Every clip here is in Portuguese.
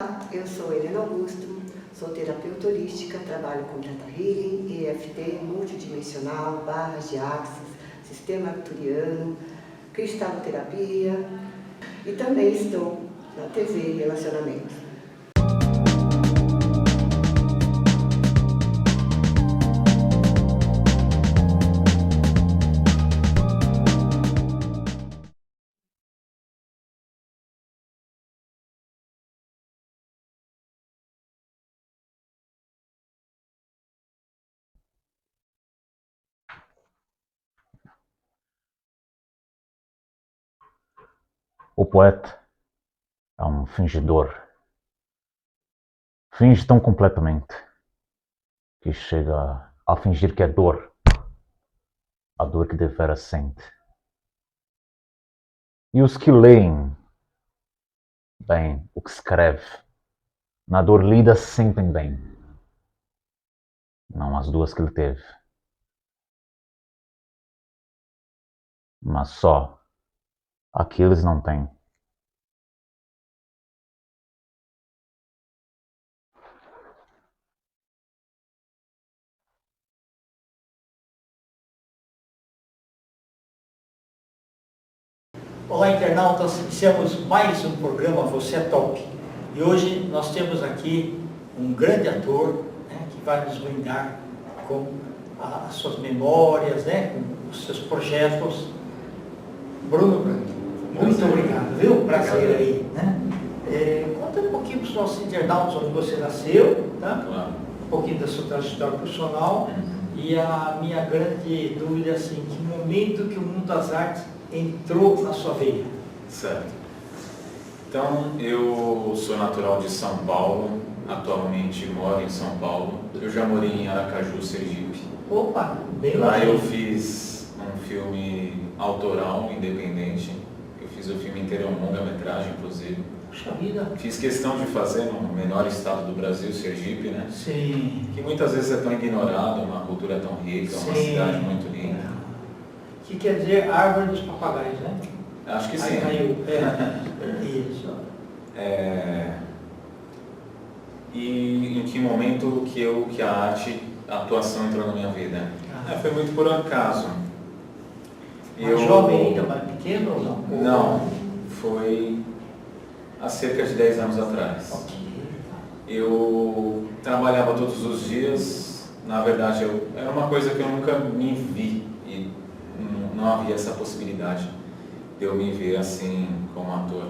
Eu sou Helena Augusto, sou terapeuta holística, trabalho com Theta Healing, EFT, multidimensional, barras de axis, sistema arcturiano, cristaloterapia e também estou na TV Relacionamento. O poeta é um fingidor. Finge tão completamente que chega a fingir que é dor, a dor que devera sente. E os que leem bem o que escreve, na dor lida sentem bem, não as duas que ele teve, mas só aqueles não têm. Olá, internautas, iniciamos mais um programa Você é Top. E hoje nós temos aqui um grande ator, né, que vai nos brindar com as suas memórias, né, com os seus projetos. Bruno Branco, muito obrigado, viu? Prazer aí. Né? Conta um pouquinho para os nossos internautas onde você nasceu, tá? Claro. Um pouquinho da sua trajetória profissional. E a minha grande dúvida é assim, que momento que o mundo das artes entrou na sua veia? Certo. Então, eu sou natural de São Paulo, atualmente moro em São Paulo. Eu já morei em Aracaju, Sergipe. Opa, bem Lá lá. eu fiz um filme autoral, independente. Eu fiz o filme inteiro, é um longa-metragem, inclusive. Puxa vida. Fiz questão de fazer no menor estado do Brasil, Sergipe, né? Sim. Que muitas vezes é tão ignorado, uma cultura tão rica, uma Sim. cidade muito linda. Que quer dizer árvore dos papagaios, né? Acho que Aí sim. caiu. Isso. E em que momento que a arte, a atuação entrou na minha vida? Foi muito por acaso. Mais jovem ainda, mais pequeno ou não? Não, foi há cerca de 10 anos atrás. Ok. Eu trabalhava todos os dias, na verdade era uma coisa que eu nunca me vi e não havia essa possibilidade de eu me ver assim como ator.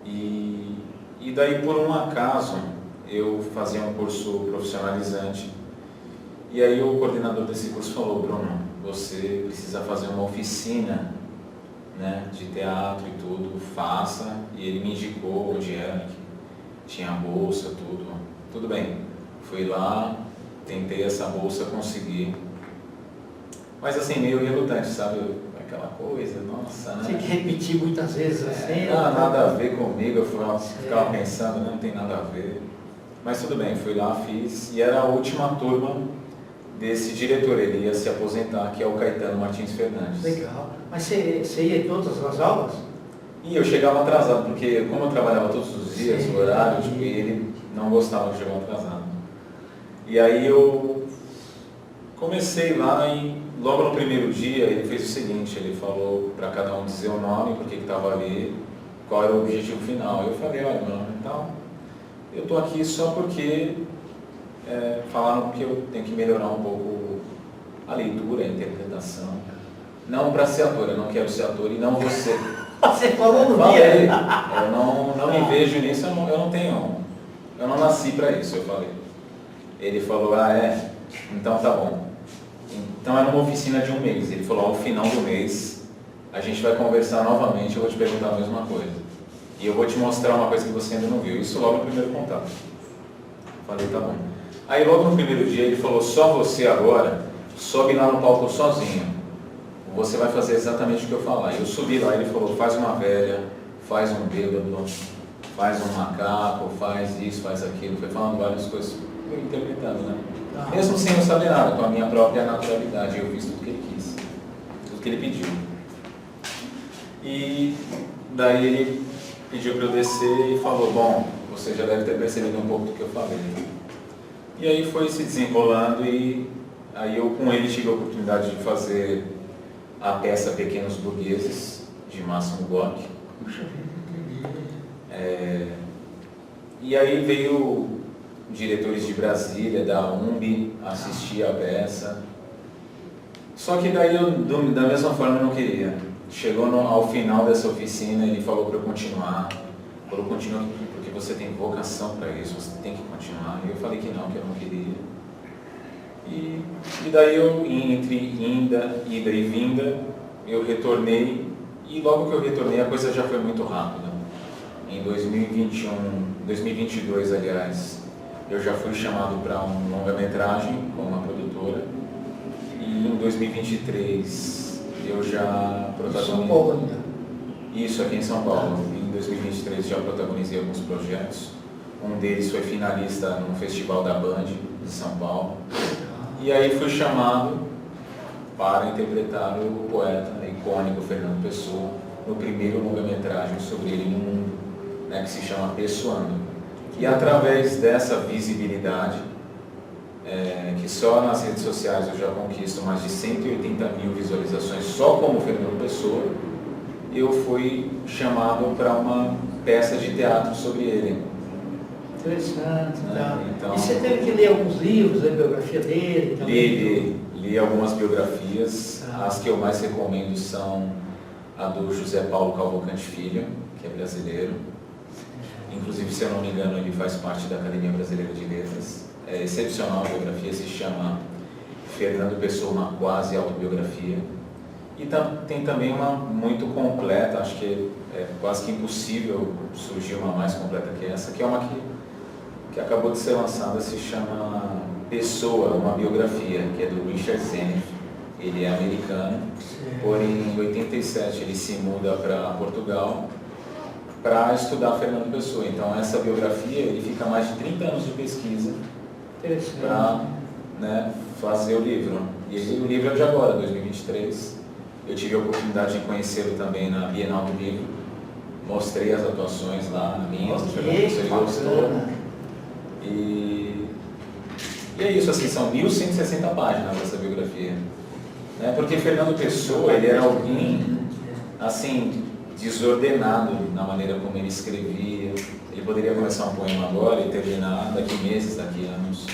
E daí, por um acaso, eu fazia um curso profissionalizante e aí o coordenador desse curso falou: Bruno, você precisa fazer uma oficina, né, de teatro e tudo, faça. E ele me indicou onde era, que tinha bolsa, tudo bem. Fui lá, tentei essa bolsa, consegui. Mas assim, meio relutante, sabe? Aquela coisa, nossa, né? Tinha que repetir muitas vezes assim. Nada a ver comigo, eu ficava pensando, não tem nada a ver. Mas tudo bem, fui lá, fiz, e era a última turma desse diretor, ele ia se aposentar, que é o Caetano Martins Fernandes. Legal. Mas você ia em todas as aulas? E eu chegava atrasado, porque como eu trabalhava todos os dias, Sim. o horário, tipo, ele não gostava de chegar atrasado. E aí eu comecei lá e logo no primeiro dia ele fez o seguinte, ele falou para cada um dizer o nome, porque que estava ali, qual era o objetivo final. Eu falei: olha, meu nome é tal, eu estou aqui só porque falaram que eu tenho que melhorar um pouco a leitura, a interpretação. Não para ser ator, eu não quero ser ator e não vou ser. Você falou no Falei, dia. eu não me vejo nisso, eu não nasci para isso, eu falei. Ele falou: então tá bom. Então era uma oficina de um mês. Ele falou: ao final do mês a gente vai conversar novamente, eu vou te perguntar a mesma coisa. E eu vou te mostrar uma coisa que você ainda não viu. Isso logo no primeiro contato. Falei: tá bom. Aí logo no primeiro dia ele falou: só você agora sobe lá no palco sozinho. Você vai fazer exatamente o que eu falar. Eu subi lá, ele falou: faz uma velha, faz um bêbado, faz um macaco, faz isso, faz aquilo. Foi falando várias coisas, eu interpretando, né? Mesmo sem eu saber nada, com a minha própria naturalidade, eu fiz tudo que ele quis, tudo que ele pediu. E daí ele pediu para eu descer e falou: bom, você já deve ter percebido um pouco do que eu falei. E aí foi se desenrolando e aí eu com ele tive a oportunidade de fazer a peça Pequenos Burgueses, de Máximo Gorki. E aí veio diretores de Brasília, da UMB, assistir a peça. Só que daí eu, da mesma forma, eu não queria. Chegou ao final dessa oficina, ele falou para eu continuar. Falou, continua porque você tem vocação para isso, você tem que continuar. E eu falei que eu não queria. E daí eu, entre ida e vinda, eu retornei. E logo que eu retornei, a coisa já foi muito rápida. Em 2022, aliás, eu já fui chamado para um longa-metragem com uma produtora. E em 2023 eu já protagonizei. São Paulo ainda. Isso, aqui em São Paulo. Em 2023 já protagonizei alguns projetos. Um deles foi finalista no Festival da Band de São Paulo. E aí fui chamado para interpretar o poeta icônico Fernando Pessoa no primeiro longa-metragem sobre ele no mundo, né, que se chama Pessoando. E através dessa visibilidade, que só nas redes sociais eu já conquisto mais de 180 mil visualizações só como Fernando Pessoa, eu fui chamado para uma peça de teatro sobre ele. Interessante. Então, e você teve que ler alguns livros da biografia dele? Li algumas biografias. As que eu mais recomendo são a do José Paulo Cavalcante Filho, que é brasileiro. Inclusive, se eu não me engano, ele faz parte da Academia Brasileira de Letras. É excepcional a biografia, se chama Fernando Pessoa, uma quase autobiografia. E tem também uma muito completa, acho que é quase que impossível surgir uma mais completa que essa, que é uma que acabou de ser lançada, se chama Pessoa, uma biografia, que é do Richard Zenith. Ele é americano, porém em 87 ele se muda para Portugal para estudar Fernando Pessoa. Então essa biografia, ele fica mais de 30 anos de pesquisa para, né, fazer o livro. E o livro é de agora, 2023. Eu tive a oportunidade de conhecê-lo também na Bienal do Livro. Mostrei as atuações lá, na minha, ele gostou. E é isso, assim, são 1160 páginas dessa biografia. Né? Porque Fernando Pessoa, ele era alguém, assim, desordenado na maneira como ele escrevia. Ele poderia começar um poema agora e terminar daqui meses, daqui anos.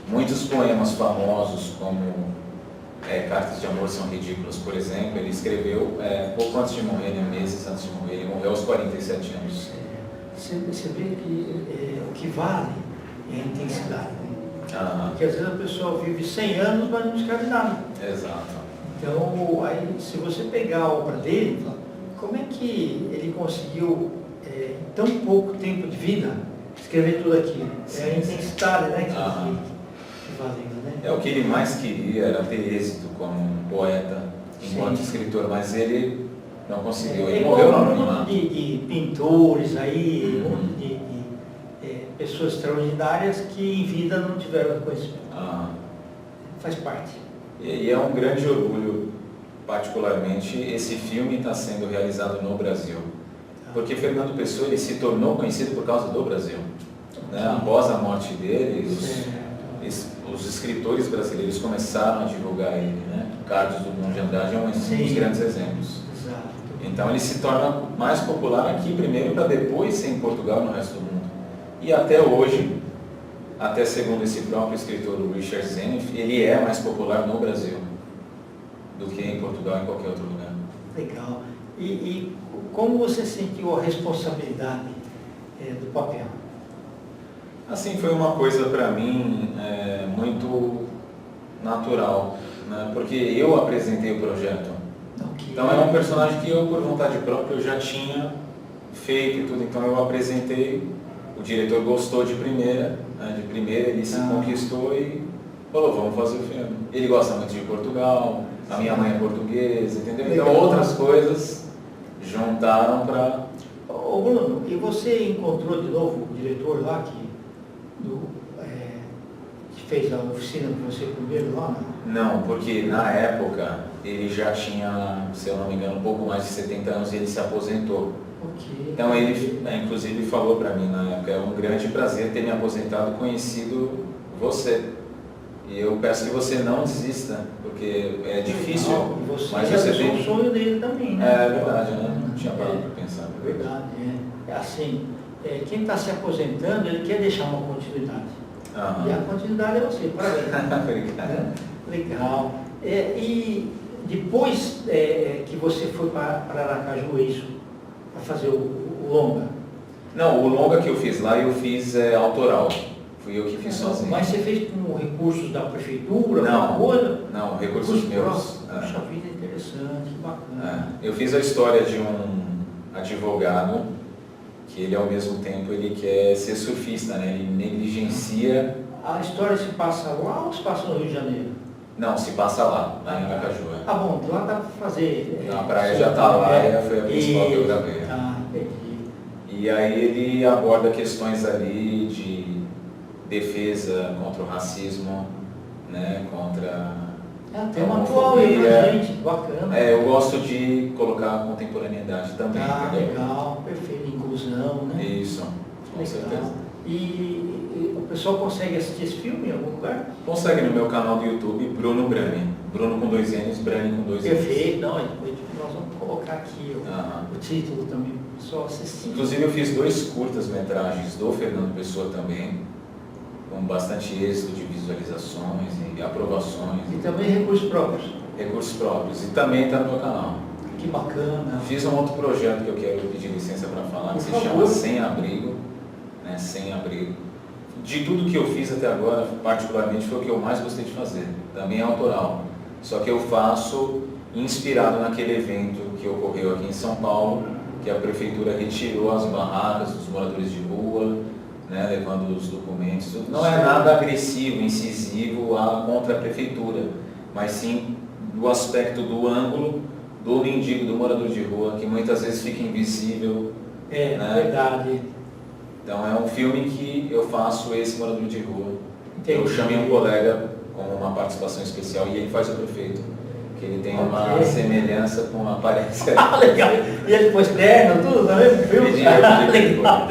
Muitos poemas famosos, como Cartas de Amor São Ridículas, por exemplo, ele escreveu pouco antes de morrer, né? Meses antes de morrer. Ele morreu aos 47 anos. Você vê que o que vale é a intensidade. Né? Porque às vezes a pessoa vive 100 anos, mas não escreve nada. Exato. Então, aí, se você pegar a obra dele, como é que ele conseguiu, em tão pouco tempo de vida, escrever tudo aquilo? É a intensidade, né, que valeu, né? O que ele mais queria era ter êxito como poeta, enquanto escritor, mas ele não conseguiu. Ele morreu no anonimato. De pintores aí, de pessoas extraordinárias que em vida não tiveram conhecimento. Faz parte. E é um grande orgulho, particularmente, esse filme está sendo realizado no Brasil. Porque Fernando Pessoa, ele se tornou conhecido por causa do Brasil. Né? Após a morte dele, os escritores brasileiros começaram a divulgar ele. Né? Carlos Drummond de Andrade é um dos grandes exemplos. Exato. Então ele se torna mais popular aqui primeiro, para depois ser em Portugal e no resto do mundo. E até hoje, até segundo esse próprio escritor, o Richard Zenith, ele é mais popular no Brasil do que em Portugal e em qualquer outro lugar. Legal. E como você sentiu a responsabilidade do papel? Assim, foi uma coisa para mim muito natural, né? Porque eu apresentei o projeto. Então é um personagem que eu, por vontade própria, eu já tinha feito e tudo. Então eu apresentei, o diretor gostou de primeira, né? De primeira ele se conquistou e falou, vamos fazer o filme. Ele gosta muito de Portugal, a minha mãe é portuguesa, entendeu? Então outras coisas juntaram para... Ô Bruno, e você encontrou de novo o diretor lá que fez a oficina com você primeiro lá? Não, porque na época ele já tinha, se eu não me engano, um pouco mais de 70 anos e ele se aposentou. Ok. Então ele, inclusive, falou para mim na época, é um grande prazer ter me aposentado conhecido você. E eu peço que você não desista, porque é difícil, Não, você mas você realizou tem... o sonho dele também, né? É verdade, né? Não tinha parado para pensar. É verdade, é assim, quem está se aposentando, ele quer deixar uma continuidade. Aham. E a continuidade é você, parabéns. Obrigado. Legal. E depois que você foi para Aracaju, isso, para fazer o longa? Não, o longa que eu fiz lá, eu fiz autoral. Fui eu que fiz sozinho. Mas você fez com recursos da prefeitura? Não. Alguma coisa? Não, recursos meus. Puxa vida, interessante, que bacana. Eu fiz a história de um advogado que ele ao mesmo tempo ele quer ser surfista, né? Ele negligencia... A história se passa lá ou se passa no Rio de Janeiro? Não, se passa lá em Aracaju. Ah, bom, lá dá para fazer... A praia já está lá, foi a principal que eu gravei. Ah, entendi. E aí ele aborda questões ali de defesa contra o racismo, né? Contra tema atual aí, né, gente? Bacana. eu gosto de colocar a contemporaneidade também, entendeu? Legal, perfeito, inclusão, né? Isso, com Legal. certeza. E o pessoal consegue assistir esse filme em algum lugar? Consegue no meu canal do YouTube, Bruno Brani. Bruno com 2 N's, Brani com 2 N's. Perfeito, não, depois nós vamos colocar aqui Aham. o título também para o pessoal assistir. Inclusive eu fiz 2 curtas-metragens do Fernando Pessoa também, com bastante êxito de visualizações e aprovações. E também recursos próprios. Recursos próprios. E também está no meu canal. Que bacana. Fiz um outro projeto que eu quero pedir licença para falar, que Por se favor. chama Sem Abrigo. Né? Sem Abrigo. De tudo que eu fiz até agora, particularmente foi o que eu mais gostei de fazer. Também é autoral. Só que eu faço inspirado naquele evento que ocorreu aqui em São Paulo, que a prefeitura retirou as barracas dos moradores de rua, né, levando os documentos. Não é nada agressivo, incisivo contra a prefeitura, mas sim do aspecto do ângulo do mendigo, do morador de rua, que muitas vezes fica invisível. É, né? verdade. Então é um filme que eu faço esse morador de rua. Entendi. Eu chamei um colega com uma participação especial e ele faz o prefeito. Que ele tem uma Ok. semelhança com a aparência. Ah, legal. E ele pôs terno, tudo também no filme? Pedi, eu pedi. Legal.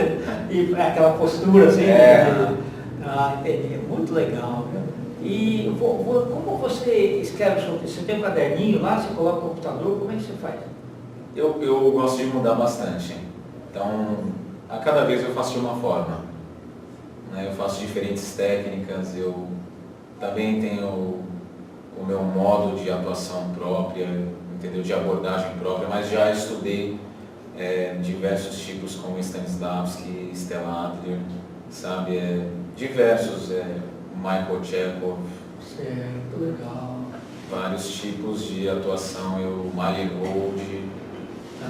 E aquela postura assim. É. Né? Ah, entendi. É muito legal. Viu? E como você escreve o seu texto? Você tem um caderninho lá, você coloca o computador, como é que você faz? Eu gosto de mudar bastante. Então, a cada vez eu faço de uma forma. Né? Eu faço diferentes técnicas, eu também tenho o meu modo de atuação própria, entendeu? De abordagem própria, mas já estudei diversos tipos como Stanislavski, Stella Adler, sabe? Diversos, Michael Chekhov. Certo, legal. Vários tipos de atuação, Meyerhold,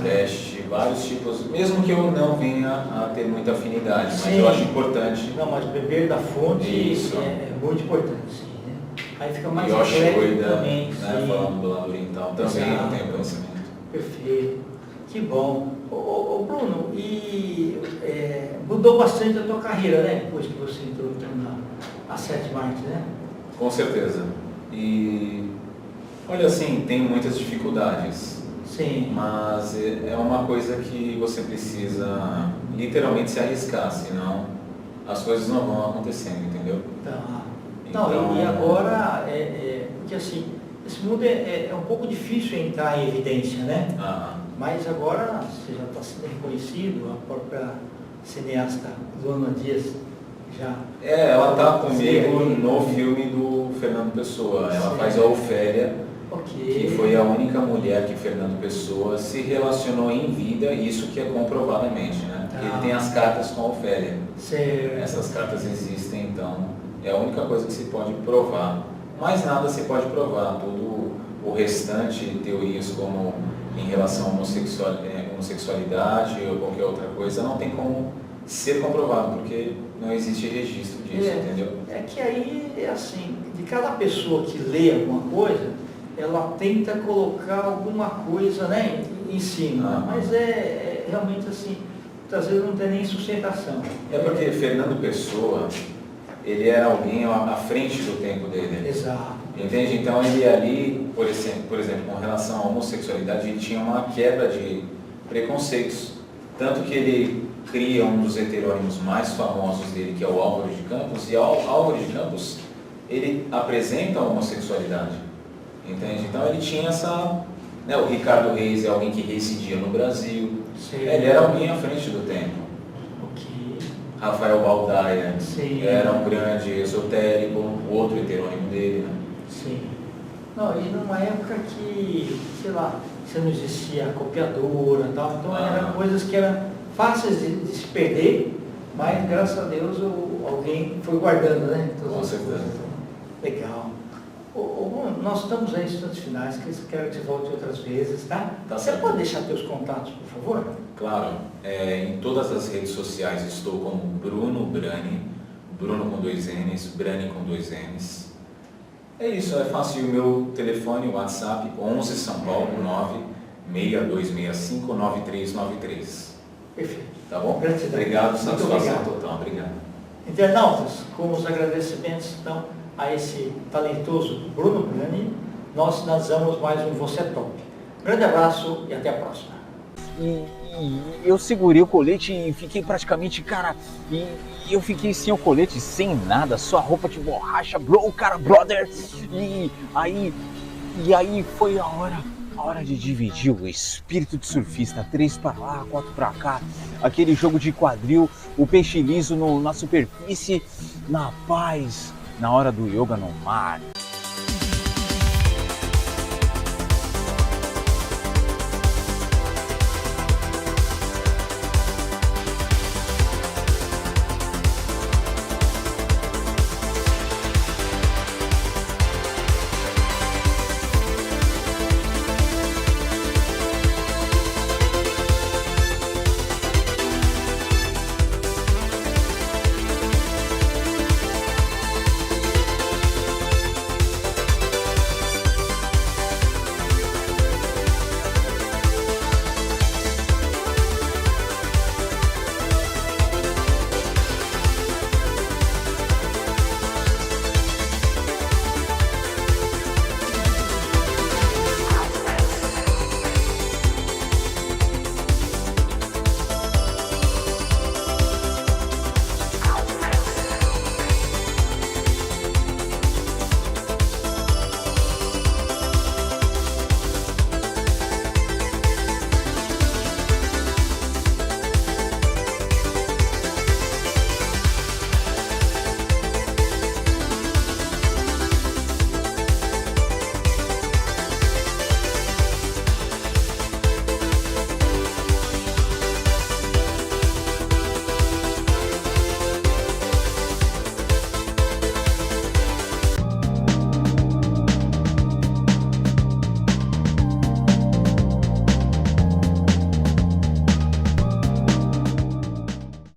Brecht, vários tipos, mesmo que eu não venha a ter muita afinidade, mas Sim. eu acho importante. Não, mas beber da fonte Isso. é muito importante, sim. Né? Aí fica mais Yoshi eclético Ueda, também, né, sim. falando do lado oriental, também não Exato. tenho conhecimento. Perfeito. Que bom. Ô, Bruno, mudou bastante a tua carreira, né? Depois que você entrou na 7 Arte, né? Com certeza. E olha, assim, tem muitas dificuldades, Sim. mas é uma coisa que você precisa literalmente se arriscar, senão as coisas não vão acontecendo, entendeu? Tá. Então- Não, e agora, porque assim, esse mundo é um pouco difícil entrar em evidência, né? Ah, Mas agora você já está sendo reconhecido, a própria cineasta Luana Dias já. ela está comigo Sim. no filme do Fernando Pessoa. Ela Sim. faz a Ofélia, Ok. que foi a única mulher que Fernando Pessoa se relacionou em vida, isso que é comprovadamente, né? Tá. Ele tem as cartas com a Ofélia. Certo. Essas cartas existem, então é a única coisa que se pode provar. Mais nada se pode provar, tudo o restante, teorias como em relação à homossexualidade ou qualquer outra coisa, não tem como ser comprovado, porque não existe registro disso, entendeu? É que aí é assim, de cada pessoa que lê alguma coisa, ela tenta colocar alguma coisa, né, em cima, mas é realmente assim, muitas vezes não tem nem sustentação. É porque Fernando Pessoa, ele era alguém à frente do tempo dele. Exato. Entende? Então ele ali, por exemplo, com relação à homossexualidade, ele tinha uma quebra de preconceitos. Tanto que ele cria um dos heterônimos mais famosos dele, que é o Álvaro de Campos, e Álvaro de Campos, ele apresenta a homossexualidade, entende? Então ele tinha essa... Né, o Ricardo Reis é alguém que residia no Brasil, ele era alguém à frente do tempo. Ok. Rafael Baldaia Sim. era um grande esotérico, o outro heterônimo dele, né? Sim. Não, e numa época que, sei lá, você não existia copiadora e tal, então eram coisas que eram fáceis de se perder, mas graças a Deus alguém foi guardando, né? Com certeza. Legal. Nós estamos aí em instantes finais, que eu quero que você volte outras vezes, tá? Tá Você certo. pode deixar teus contatos, por favor? Claro, em todas as redes sociais estou como Bruno Brani, Bruno com 2 N's, Brani com 2 N's. É isso, é fácil. O meu telefone, o WhatsApp, 11 São Paulo, 962659393. Perfeito. Tá bom? Gratidão. Obrigado, Muito satisfação obrigado. total. Obrigado. Internautas, com os agradecimentos então a esse talentoso Bruno Brani, nós finalizamos mais um Você é Top. Grande abraço e até a próxima. E eu segurei o colete e fiquei praticamente, cara, e eu fiquei sem o colete, sem nada, só a roupa de borracha, brother, e aí foi a hora de dividir o espírito de surfista, 3 para lá, 4 para cá, aquele jogo de quadril, o peixe liso na superfície, na paz, na hora do yoga no mar.